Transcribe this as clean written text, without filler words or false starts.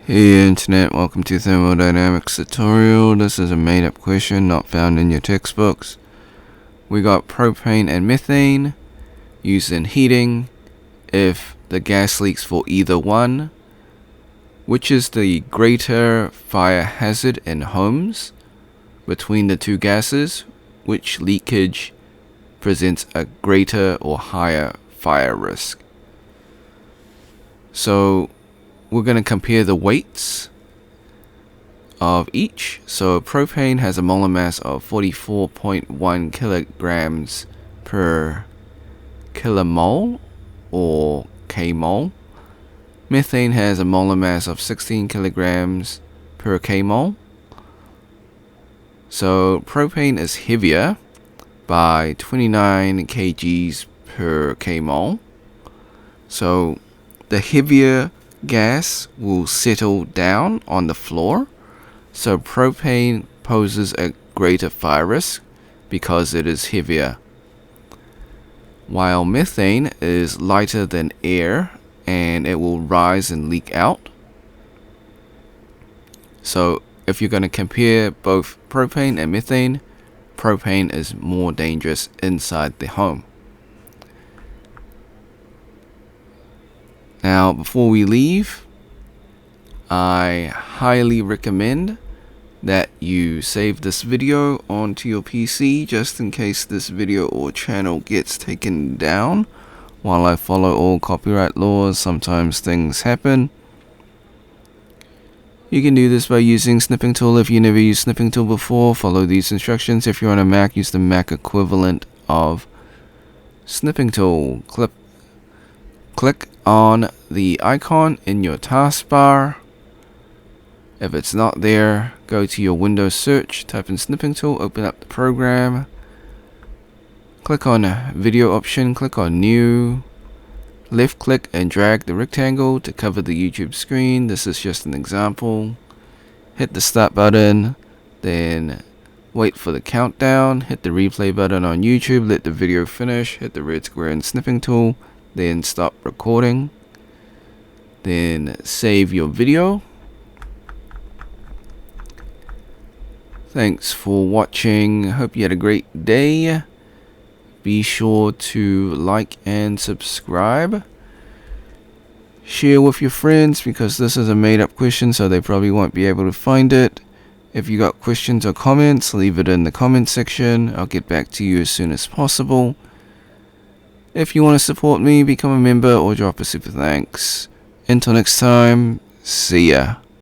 Hey Internet, welcome to Thermodynamics tutorial. This is a made up question not found in your textbooks. We got propane and methane used in heating. If the gas leaks for either one, which is the greater fire hazard in homes between the two gases? Which leakage presents a greater or higher fire risk? So we're going to compare the weights of each. So propane has a molar mass of 44.1 kilograms per kilomole or kmol. Methane has a molar mass of 16 kilograms per kmol. So propane is heavier by 29 kgs per kmol. So the heavier gas will settle down on the floor, so propane poses a greater fire risk because it is heavier, while methane is lighter than air and it will rise and leak out. So if you're going to compare both propane and methane, propane is more dangerous inside the home. Now, before we leave, I highly recommend that you save this video onto your PC just in case this video or channel gets taken down. While I follow all copyright laws, sometimes things happen. You can do this by using snipping tool. If you never used snipping tool before, follow these instructions. If you're on a Mac, use the Mac equivalent of snipping tool. Click on the icon in your taskbar. If it's not there, go to your Windows search, type in snipping tool, open up the program, click on video option, click on new, left click and drag the rectangle to cover the YouTube screen. This is just an example. Hit the start button, then wait for the countdown, hit the replay button on YouTube, let the video finish, hit the red square in snipping tool, then stop recording, then save your video. Thanks for watching. Hope you had a great day. Be sure to like and subscribe. Share with your friends because this is a made up question, so they probably won't be able to find it. If you got questions or comments, leave it in the comment section. I'll get back to you as soon as possible. If you want to support me, become a member or drop a super thanks. Until next time, see ya.